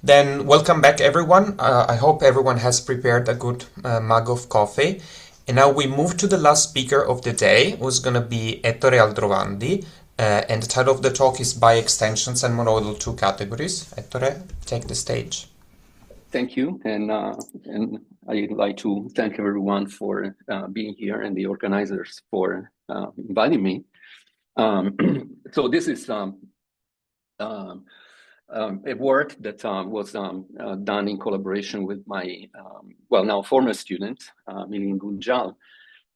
Then welcome back everyone. I hope everyone has prepared a good mug of coffee. And now we move to the last speaker of the day, who's going to be Ettore Aldrovandi. And the title of the talk is Biextensions and Monoidal two categories. Ettore, take the stage. Thank you, and I'd like to thank everyone for being here and the organizers for inviting me. So this is a work that was done in collaboration with my, now former student, Milin Gunjal.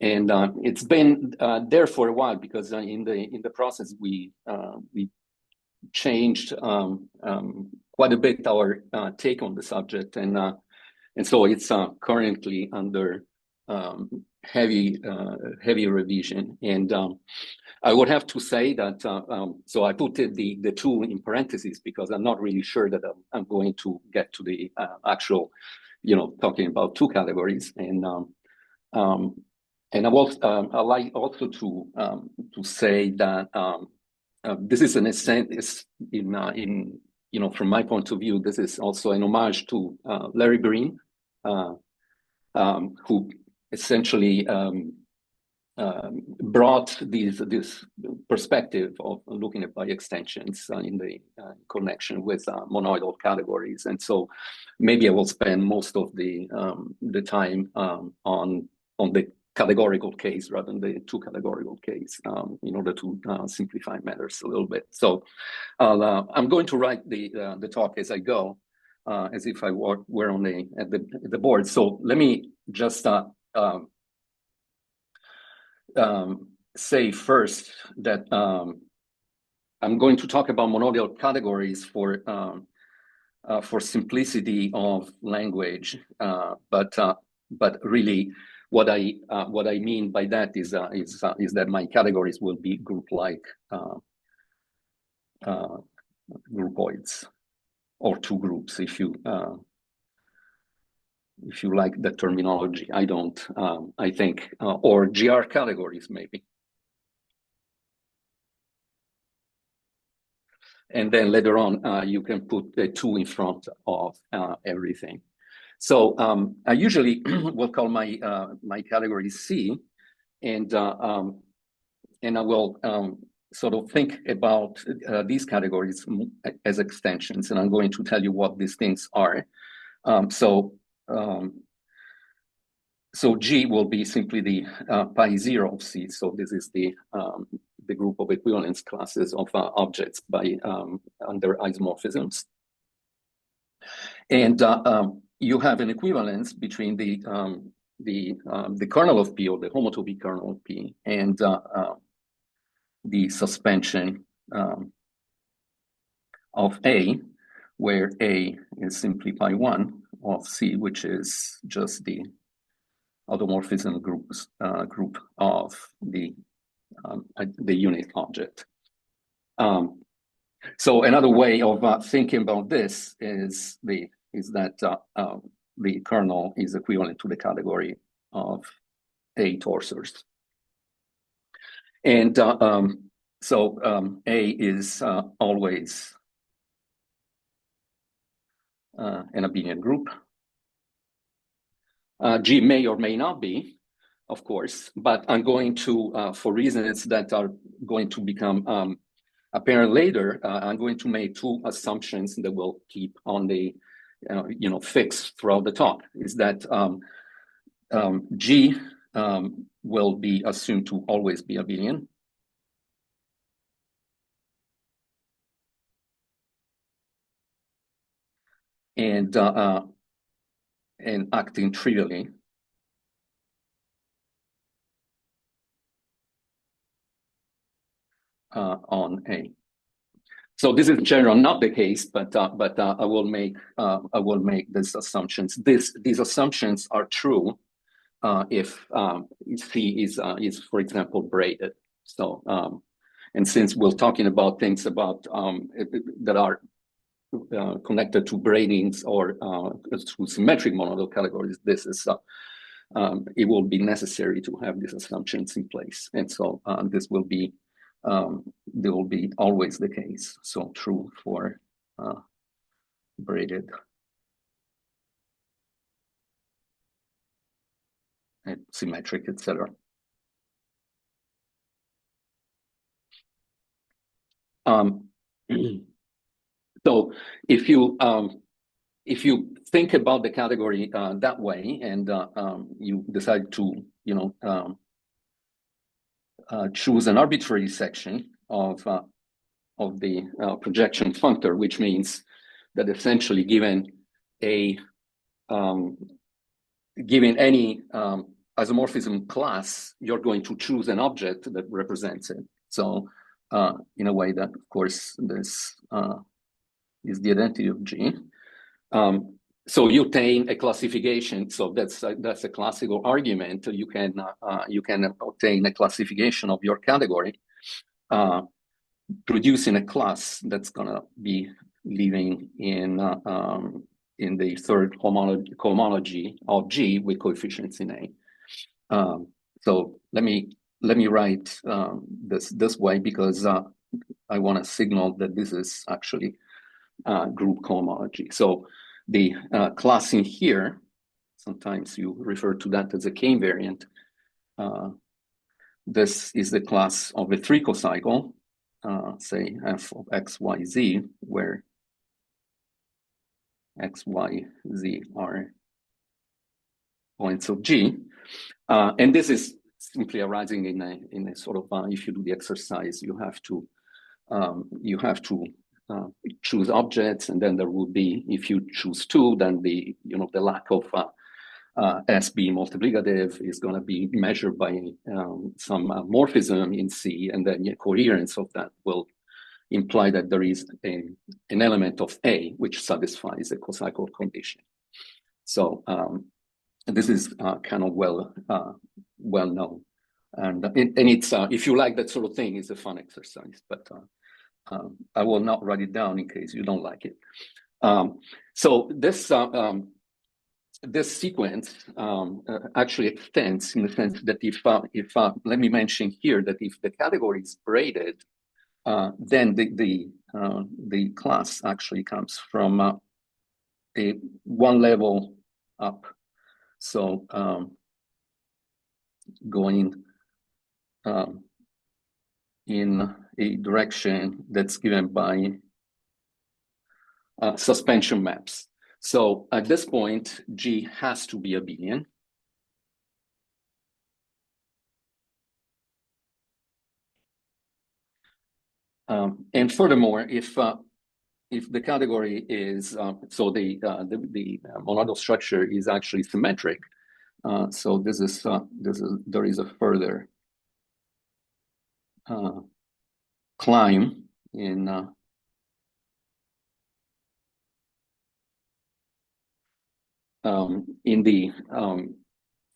And it's been there for a while because in the process we changed quite a bit our take on the subject, and so it's currently under heavy revision. And I would have to say that so I put the two in parentheses because I'm not really sure that I'm going to get to the actual, talking about two categories. And I like also to say that this is an essence in from my point of view, this is also an homage to Larry Breen, who essentially brought this perspective of looking at biextensions in the connection with monoidal categories. And so maybe I will spend most of the time on the categorical case rather than the two categorical case in order to simplify matters a little bit. So I'm going to write the talk as I go, as if I were on at the board. So let me just say first that I'm going to talk about monoidal categories for simplicity of language, but really what I mean by that is that my categories will be group-like groupoids, or two groups, if you like the terminology. I don't. I think or GR categories maybe. And then later on, you can put the two in front of everything. So I usually will call my category C, and I will sort of think about these categories as extensions, and I'm going to tell you what these things are. So G will be simply the pi zero of C. So this is the group of equivalence classes of objects by under isomorphisms, and you have an equivalence between the kernel of P, or the homotopy kernel of P, and the suspension of A, where A is simply pi 1 of C, which is just the automorphism group of the unit object. So another way of thinking about this is that the kernel is equivalent to the category of A torsors. And so A is always an abelian group. G may or may not be, of course, but I'm going to, for reasons that are going to become apparent later, I'm going to make two assumptions that will keep on the, fixed throughout the talk. Is that G will be assumed to always be abelian. And acting trivially. On A. So this is in general not the case, but I will make these assumptions. These assumptions are true if C is, for example, braided. So and since we're talking about things about that are connected to braidings or to symmetric monoidal categories, this is it will be necessary to have these assumptions in place, and so this will be always the case. So true for braided, and symmetric, etc. So if you think about the category that way, and you decide to, choose an arbitrary section of the projection functor, which means that essentially given any isomorphism class, you're going to choose an object that represents it. So in a way that, of course, this is the identity of G. So you obtain a classification. So that's a classical argument. You can obtain a classification of your category, producing a class that's gonna be living in the third cohomology of G with coefficients in A. So let me write this way, because I want to signal that this is actually group cohomology. So the class in here, sometimes you refer to that as a K invariant. This is the class of a tricocycle, say f of x, y, z, where x, y, z are points of G. And this is simply arising in a sort of, if you do the exercise, you have to choose objects, and then there would be, if you choose two, then the lack of S being multiplicative is going to be measured by some morphism in C, and then the coherence of that will imply that there is an element of A which satisfies the cocycle condition. So this is kind of well known, and it's if you like that sort of thing, it's a fun exercise, but I will not write it down in case you don't like it. So this sequence actually extends in the sense that if let me mention here that if the category is braided, then the class actually comes from a one level up. So going in a direction that's given by suspension maps. So at this point, G has to be abelian. And furthermore, if the category is so the monoidal structure is actually symmetric, so there is a further climb in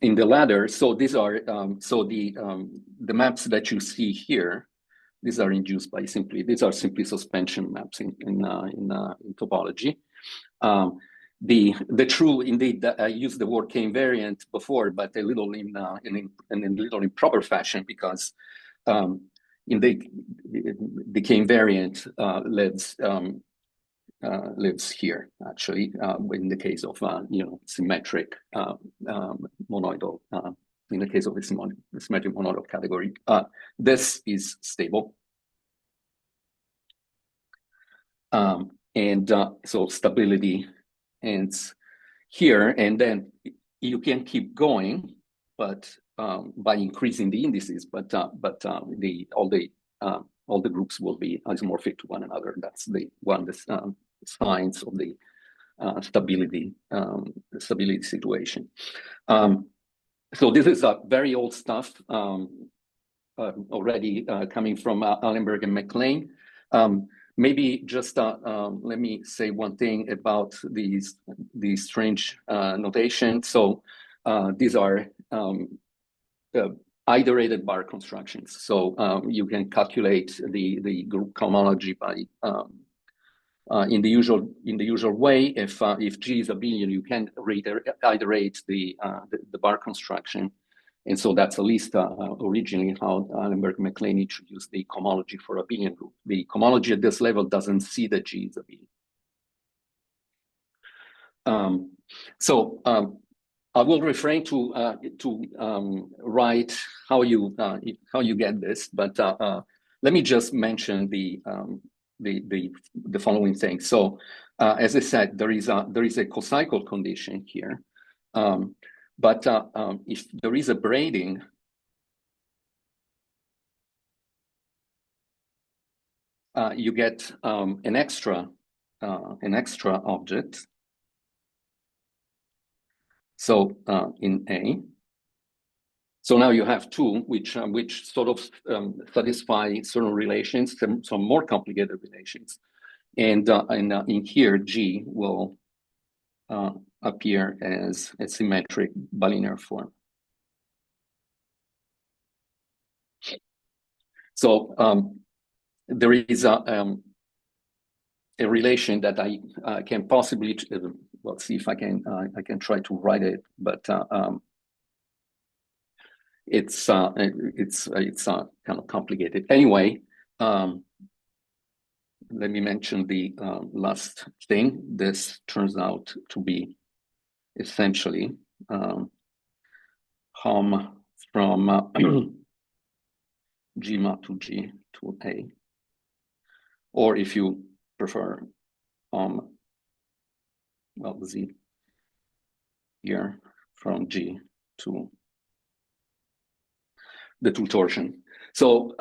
the ladder. So these are the maps that you see here. These are induced by these are simply suspension maps in topology. The true, indeed, I used the word K invariant before, but a little in a little improper fashion, because in the K invariant lives here, actually, in the case of symmetric monoidal. In the case of the symmetric monoidal category, this is stable. And so stability ends here, and then you can keep going, but by increasing the indices, but all the groups will be isomorphic to one another. That's the one that signs of the stability situation. So this is very old stuff, already coming from Eilenberg-MacLane. Maybe just let me say one thing about these strange notations. So these are iterated bar constructions. So you can calculate the group cohomology by in the usual way. If G is abelian, you can iterate the bar construction, and so that's at least originally how Eilenberg-MacLane introduced the cohomology for abelian group. The cohomology at this level doesn't see that G is abelian. So I will refrain to write how you get this, but let me just mention the following thing. So as I said, there is a cocycle condition here, but if there is a braiding, you get an extra object. So in A, so now you have two which sort of satisfy certain relations, some more complicated relations, and in here G will appear as a symmetric bilinear form. So there is a relation that I can possibly well, see if I can try to write it, but it's kind of complicated. Anyway, let me mention the last thing. This turns out to be essentially hom from G map to G to A, or if you prefer, well, Z here from G to the two torsion. So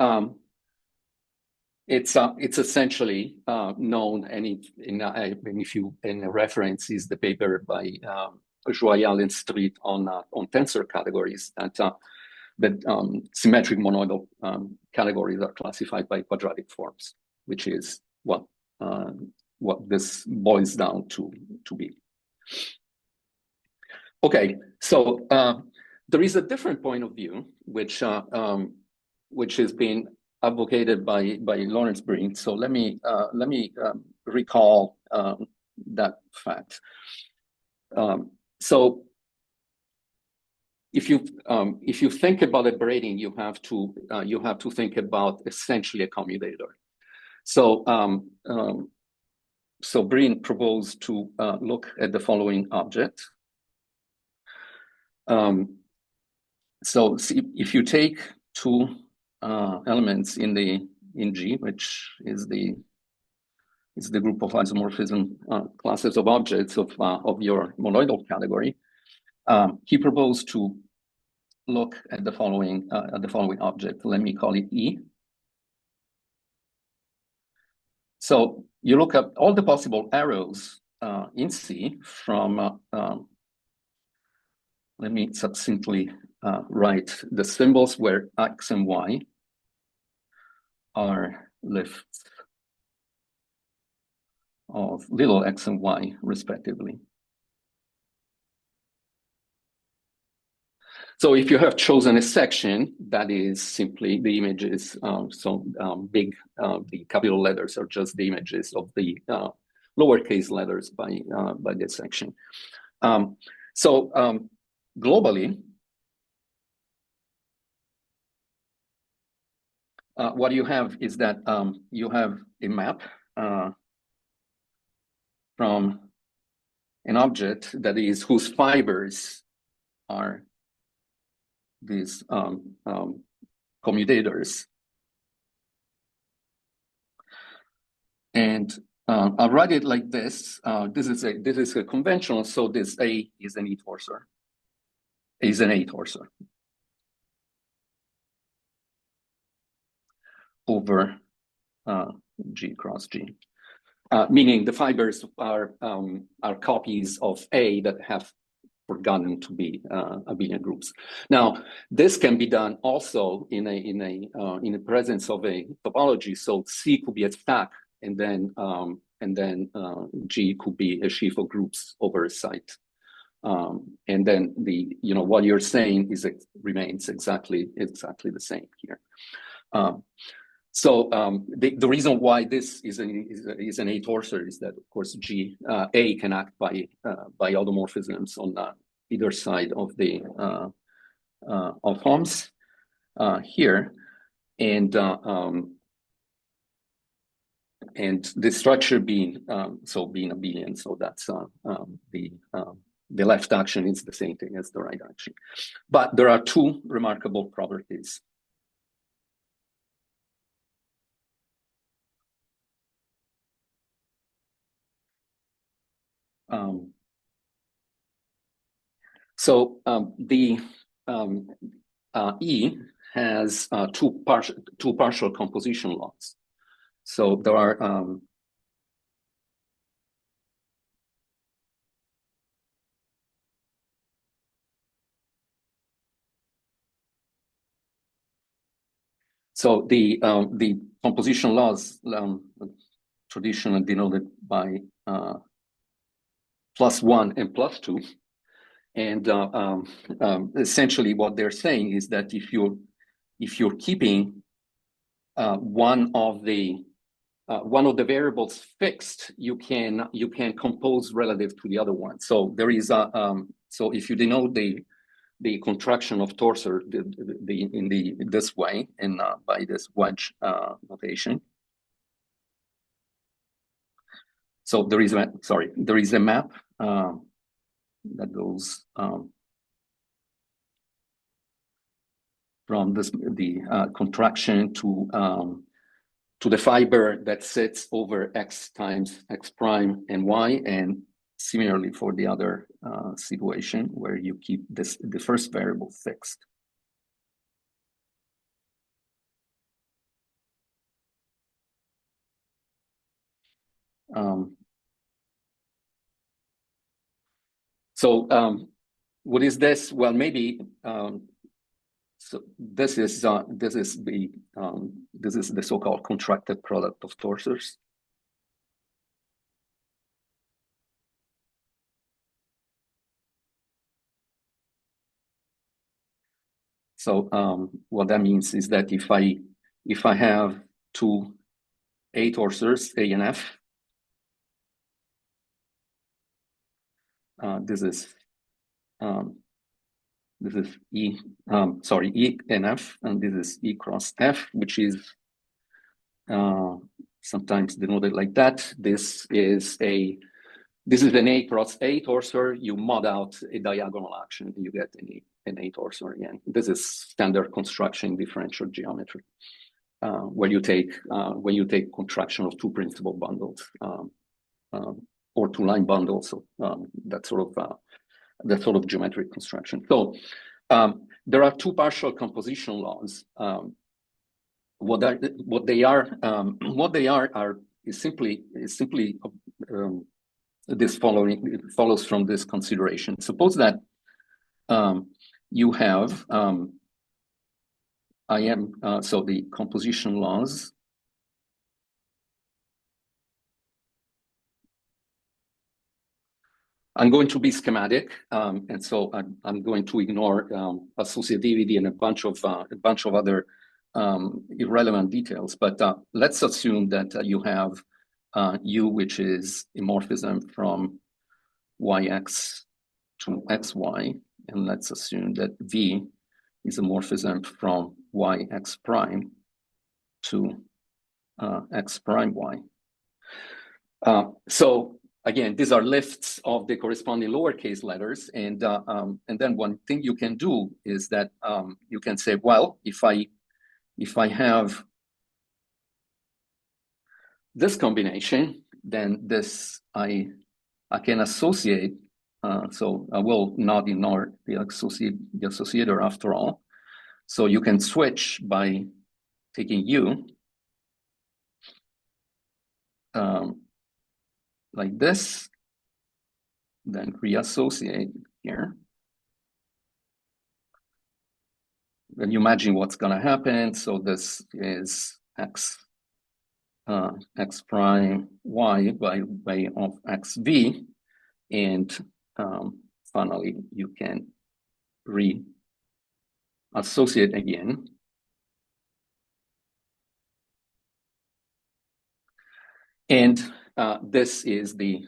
it's essentially known, and if you in a reference is the paper by Joyal and Street on tensor categories, that symmetric monoidal categories are classified by quadratic forms, which is what this boils down to be. Okay, so there is a different point of view which has been advocated by Lawrence Breen. So let me recall that fact. So if you think about a braiding, you have to think about essentially a commutator. So so Breen proposed to look at the following object. So if you take two elements in G, which is the group of isomorphism classes of objects of your monoidal category, he proposed to look at the following object. Let me call it E. So you look at all the possible arrows in C from. Let me succinctly write the symbols where X and Y are lifts of little x and y, respectively. So if you have chosen a section, that is simply the images, big, the capital letters are just the images of the lowercase letters by that section. Globally, what you have is that you have a map from an object that is whose fibers are these commutators, and I'll write it like this. This is a conventional. So this A is an E torsor. A is an A torsor over G cross G, meaning the fibers are copies of A that have forgotten to be abelian groups. Now, this can be done also in the presence of a topology. So C could be a stack, and then G could be a sheaf of groups over a site. And then what you're saying is remains exactly the same here. The reason why this is an A torsor is that, of course, A can act by automorphisms on either side of the of Homs here, and and the structure being being abelian, so that's the left action is the same thing as the right action. But there are two remarkable properties. The E has two partial composition laws. So there are so the composition laws traditionally denoted by +1 and +2, and essentially what they're saying is that if you're keeping one of the variables fixed, you can compose relative to the other one. So there is so if you denote the contraction of torsor this way and by this wedge notation. So there is a map that goes from the contraction to the fiber that sits over x times x prime and y, and similarly for the other situation where you keep the first variable fixed. What is this? Well, maybe so this is the so-called contracted product of torsors. So what that means is that if I have two A torsors, A and F, this is E, E and F, and this is E cross F, which is sometimes denoted like that. This is an A cross A torsor. You mod out a diagonal action, and you get an A torsor again. This is standard construction differential geometry, where you take contraction of two principal bundles or two line bundles. So that sort of geometric construction. So there are two partial composition laws. What they are is simply this following. It follows from this consideration. Suppose that you have so the composition laws I'm going to be schematic, and so I'm going to ignore associativity and a bunch of other irrelevant details. But let's assume that you have U, which is a morphism from yx to xy, and let's assume that V is a morphism from yx prime to x prime y. So again, these are lifts of the corresponding lowercase letters, and then one thing you can do is that you can say, well, if I have this combination, then this I can associate. So I will not ignore the associator after all. So you can switch by taking U like this, then reassociate here. Then you imagine what's going to happen. So this is x prime y by way of xv, and finally you can reassociate again. And this is the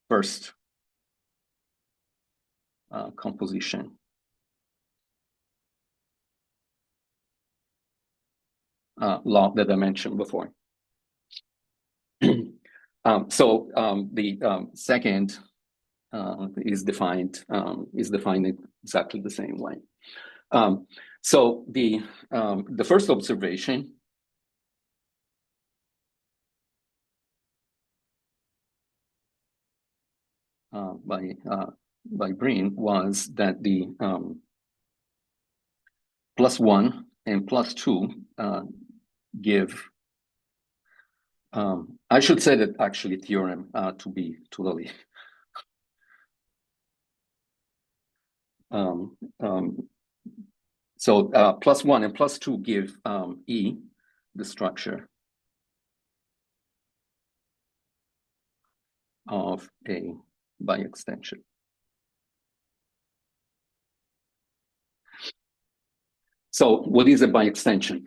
first composition. Law that I mentioned before. The second is defined exactly the same way. So the first observation by Breen was that the +1 and +2 give. I should say that actually theorem to be totally. So +1 and +2 give E, the structure of a biextension. So what is a biextension?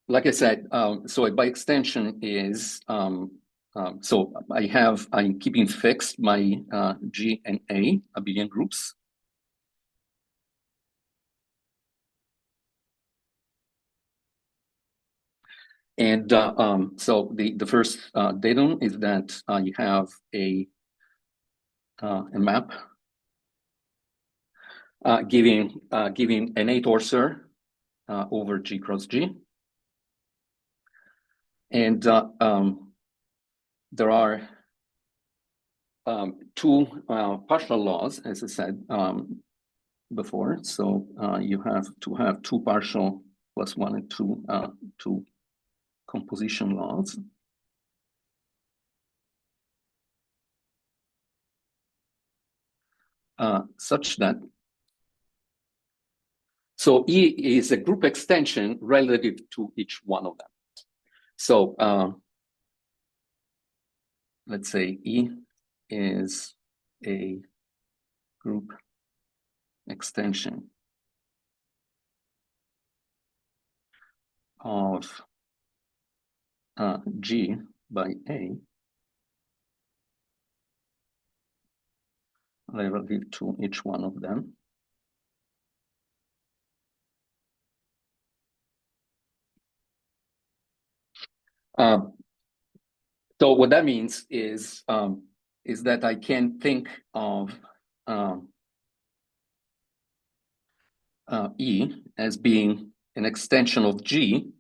Like I said, so a biextension is, so I'm keeping fixed my G and A abelian groups. And so the first datum is that you have a map giving an A torsor over G cross G. And there are two partial laws, as I said before. So you have to have two partial +1 and 2 composition laws. Such that, so E is a group extension relative to each one of them. So let's say E is a group extension of G by A relative to each one of them. So what that means is that I can think of E as being an extension of G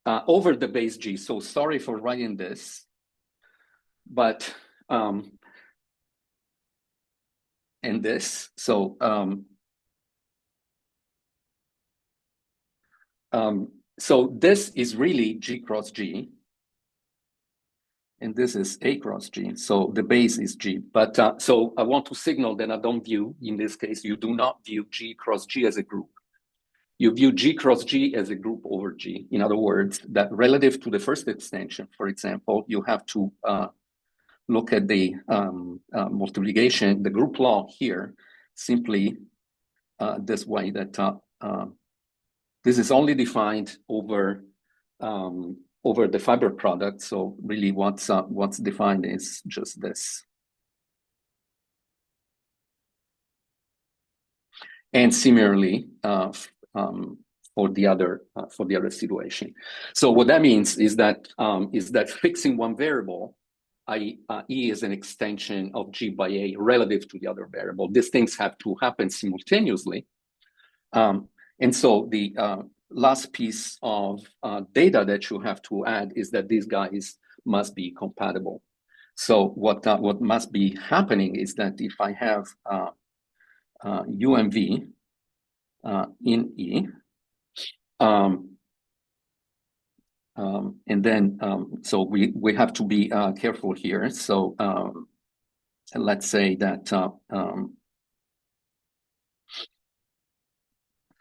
over the base G. So sorry for writing this, but and this. So so this is really G cross G, and this is A cross G. So the base is G. But so I want to signal that I don't view, in this case, you do not view G cross G as a group. You view G cross G as a group over G. In other words, that relative to the first extension, for example, you have to look at the multiplication, the group law here, simply this way, that this is only defined over the fiber product. So really what's defined is just this. And similarly, for the other situation. So what that means is that fixing one variable, E is an extension of G by A relative to the other variable. These things have to happen simultaneously. And so the last piece of data that you have to add is that these guys must be compatible. So what must be happening is that if I have UMV in E, and then so we have to be careful here. So let's say that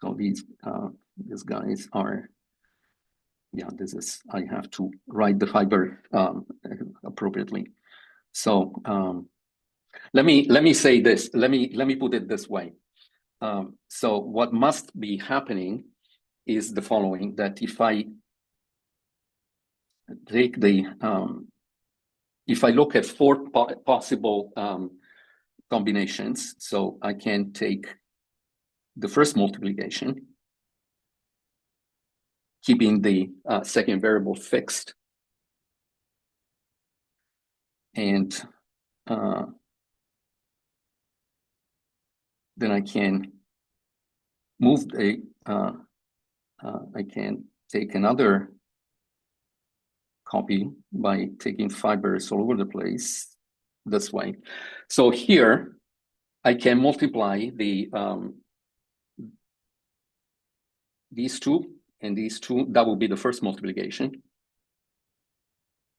so these guys are, yeah, this is, I have to write the fiber appropriately. So let me say this. Let me put it this way. So what must be happening is the following: that if I take the if I look at four possible combinations. So I can take the first multiplication, keeping the second variable fixed. And then I can move I can take another copy by taking fibers all over the place this way. So here I can multiply these two and these two. That will be the first multiplication.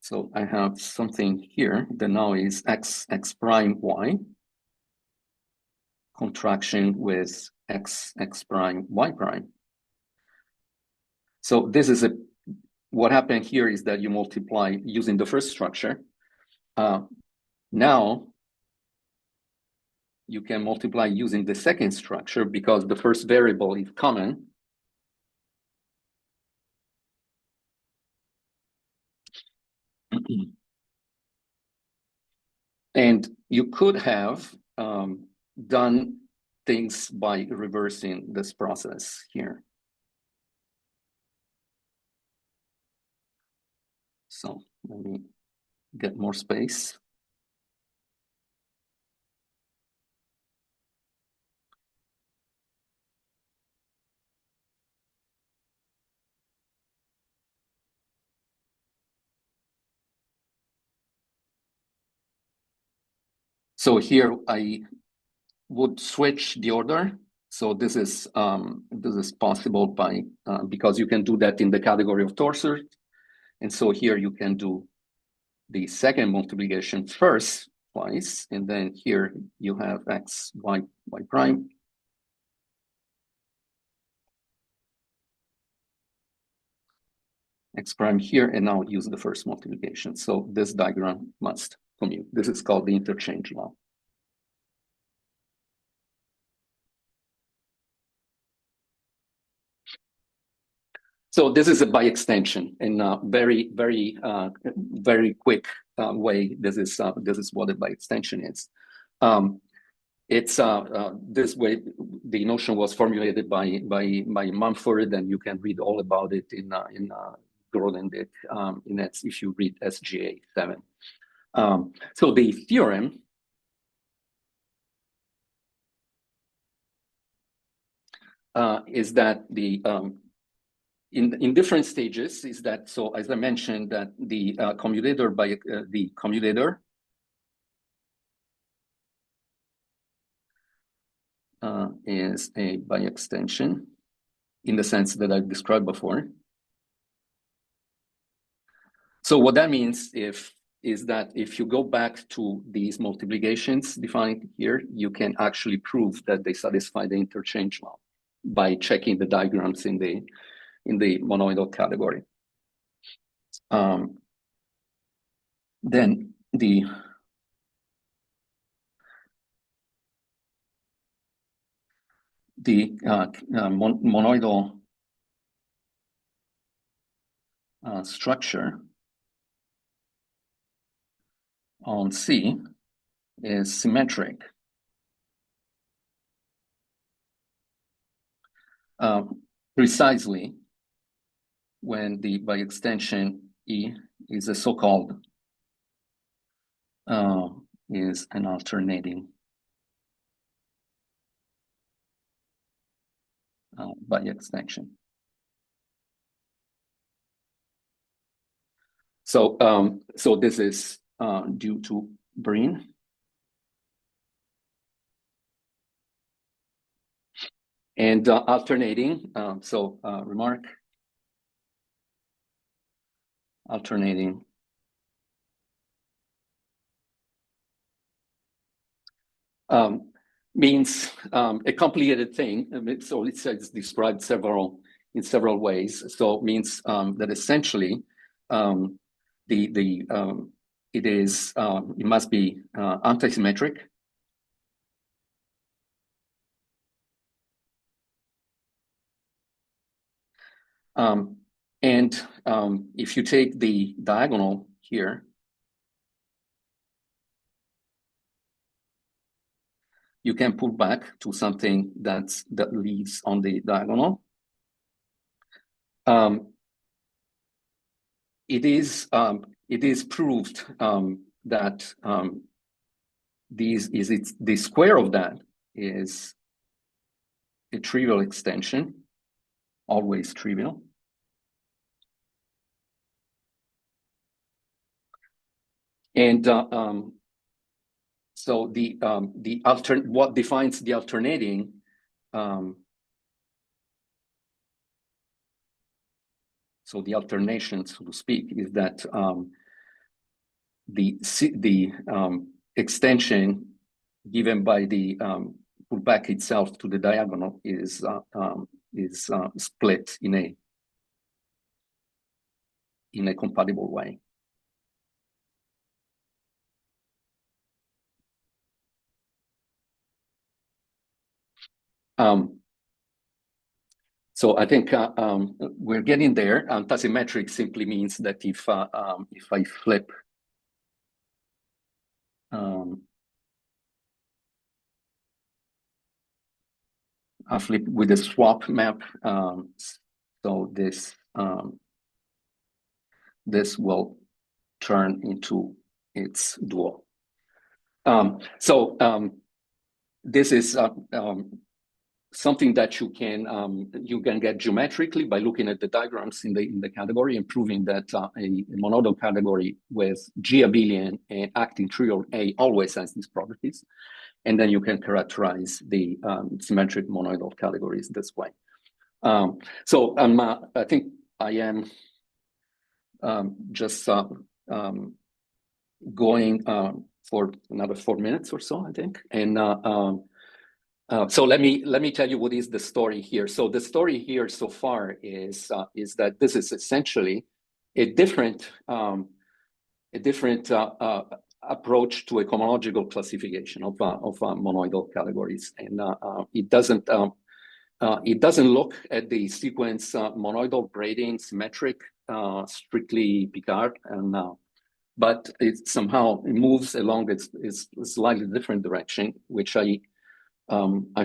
So I have something here that now is x prime y contraction with x prime y prime. So this is what happened here is that you multiply using the first structure. Now you can multiply using the second structure because the first variable is common. And you could have done things by reversing this process here. So let me get more space. So here I would switch the order. So this is possible by because you can do that in the category of torsor. And so here you can do the second multiplication first twice, and then here you have x, y prime. X prime here, and now use the first multiplication. So this diagram must commute. This is called the interchange law. So this is a biextension in a very quick way. This is what a biextension is. It's this way. The notion was formulated by Mumford, and you can read all about it in Grothendieck if you read SGA 7. So the theorem is that the in different stages is that, so as I mentioned, that the commutator by the commutator is a biextension in the sense that I've described before. So what that means is that if you go back to these multiplications defined here, you can actually prove that they satisfy the interchange law by checking the diagrams in the monoidal category. Then the monoidal structure on C is symmetric. Precisely when the biextension E is a so-called is an alternating biextension. So so this is due to Breen. And alternating, remark, alternating means a complicated thing. So it's described in several ways. So it means that essentially it must be antisymmetric. And if you take the diagonal here, you can pull back to something that leaves on the diagonal. It is proved that the square of that is a trivial extension, always trivial. And so what defines the alternating so the alternation, so to speak, is that the extension given by the pullback itself to the diagonal is split in a compatible way. So I think we're getting there. Antisymmetric simply means that if I flip with a swap map, so this will turn into its dual. This is something that you can get geometrically by looking at the diagrams in the category and proving that a monoidal category with G abelian and acting trivial A always has these properties. And then you can characterize the symmetric monoidal categories this way. I think I am just going for another 4 minutes or so, I think. And so let me tell you what is the story here. So the story here so far is that this is essentially a different approach to a cohomological classification of monoidal categories, and it doesn't look at the sequence monoidal, braiding, symmetric, strictly Picard, and but it somehow moves along its slightly different direction, which I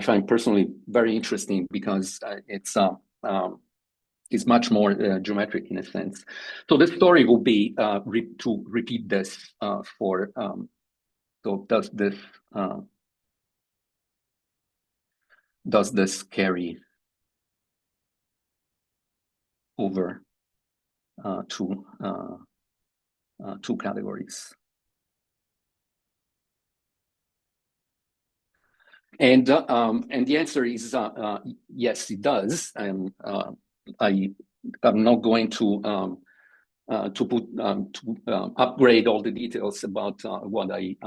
find personally very interesting because it's much more geometric in a sense. So the story will be to repeat this for. So does this carry over to two categories? And the answer is yes, it does. And I'm not going to upgrade all the details about what I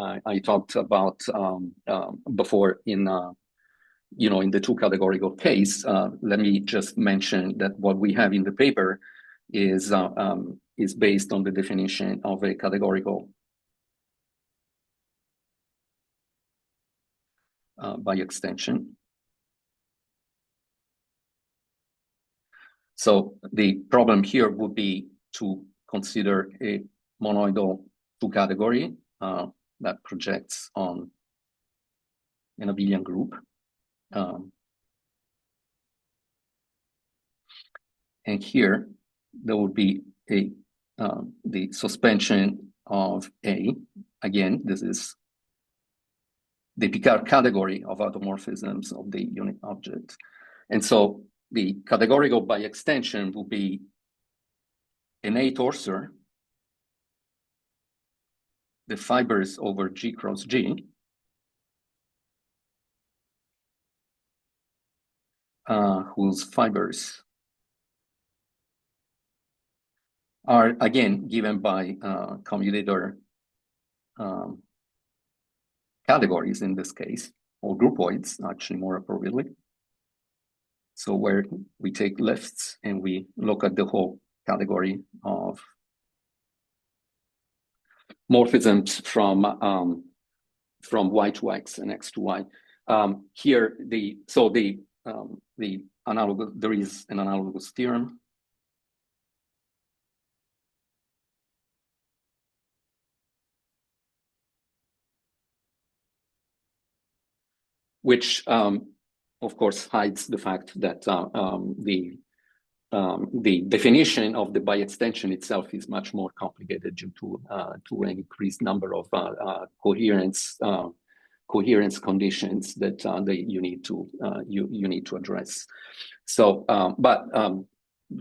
talked about before in in the two categorical case. Let me just mention that what we have in the paper is based on the definition of a categorical by extension. So the problem here would be to consider a monoidal two-category that projects on an abelian group. And here there would be the suspension of A. Again, this is the Picard category of automorphisms of the unit object. And so the categorical by extension will be an A torsor, the fibers over G cross G, whose fibers are again given by commutator categories in this case, or groupoids, actually more appropriately. So where we take lifts and we look at the whole category of morphisms from Y to X and X to Y. Here, there is an analogous theorem. which of course hides the fact that the definition of the biextension itself is much more complicated due to an increased number of coherence conditions that you need to address. So, but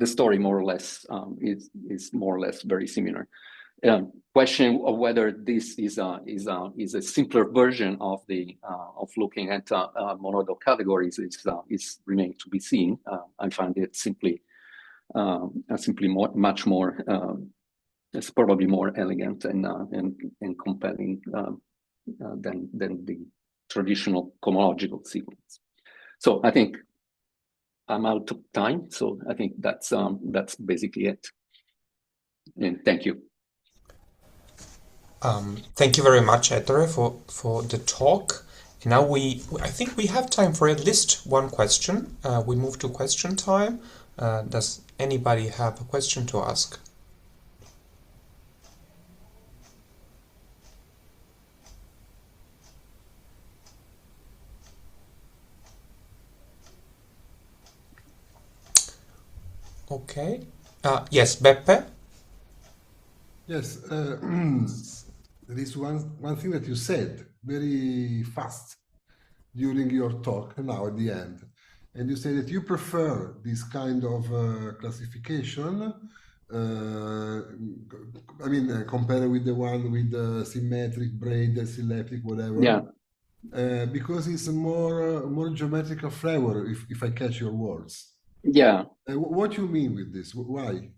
the story more or less is more or less very similar. Question of whether this is a simpler version of looking at monoidal categories is remains to be seen. I find it simply much more. It's probably more elegant and compelling than the traditional cohomological sequence. So I think I'm out of time. So I think that's basically it. And thank you. Thank you very much, Ettore, for the talk. And now I think we have time for at least one question. We move to question time. Does anybody have a question to ask? Okay. Yes, Beppe? Yes, there is one thing that you said very fast during your talk now at the end. And you say that you prefer this kind of classification, compared with the one with symmetric, braided, syllabic, whatever. Yeah. Because it's more geometrical flavor, if I catch your words. Yeah. What do you mean with this? Why?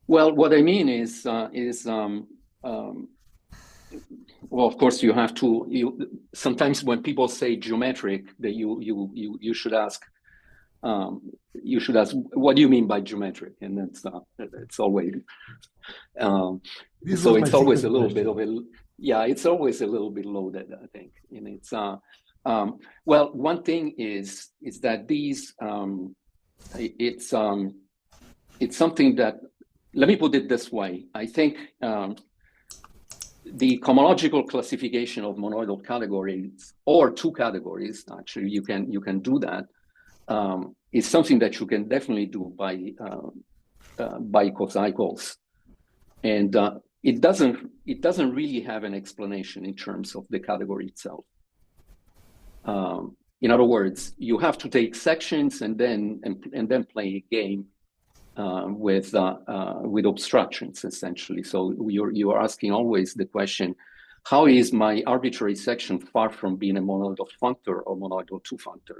Well, what I mean is well, of course, you have to. Sometimes when people say geometric, that you should ask. What do you mean by geometric? And it's always. So it's always a little bit of a. Yeah, it's always a little bit loaded, I think. And it's well, one thing is that these it's something that. Let me put it this way. I think the cohomological classification of monoidal categories, or two categories, actually, you can do that. Is something that you can definitely do by cocycles, and it doesn't really have an explanation in terms of the category itself. In other words, you have to take sections and then play a game. With obstructions, essentially. So you are asking always the question, how is my arbitrary section far from being a monoidal functor or monoidal two-functor?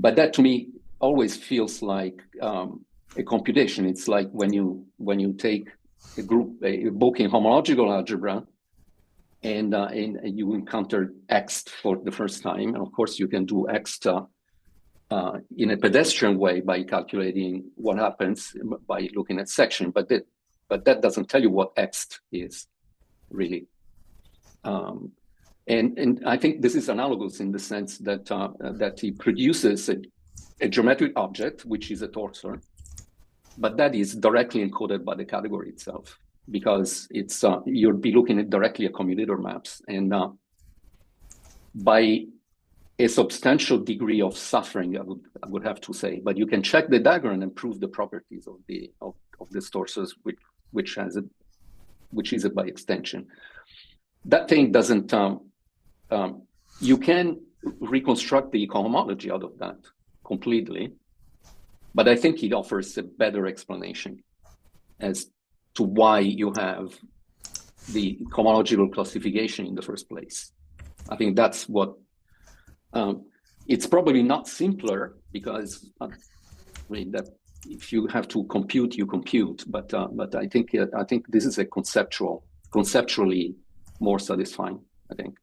But that to me always feels like a computation. It's like when you take a book in homological algebra and you encounter X for the first time, and of course you can do X in a pedestrian way by calculating what happens by looking at section, but that doesn't tell you what X is really. And I think this is analogous in the sense that he produces a geometric object, which is a torsor, but that is directly encoded by the category itself, because it's you'll be looking at directly at commutator maps, and by a substantial degree of suffering, I would have to say, but you can check the diagram and prove the properties of this torsors, which is a biextension. That thing doesn't. You can reconstruct the cohomology out of that completely, but I think it offers a better explanation as to why you have the cohomological classification in the first place. I think that's what. It's probably not simpler because that if you have to compute, you compute. But I think this is a conceptually more satisfying. I think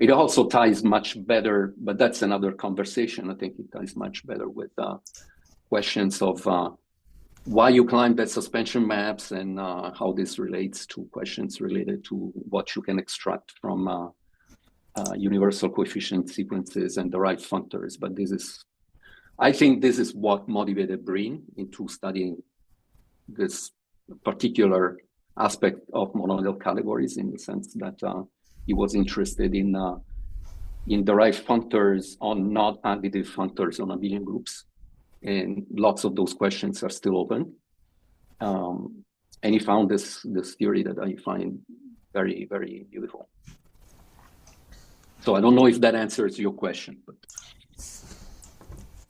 it also ties much better, but that's another conversation. I think it ties much better with questions of why you climb that suspension maps and how this relates to questions related to what you can extract from. Universal coefficient sequences and derived functors, but I think this is what motivated Breen into studying this particular aspect of monoidal categories, in the sense that he was interested in derive functors on not additive functors on abelian groups. And lots of those questions are still open. And he found this theory that I find very, very beautiful. So I don't know if that answers your question. But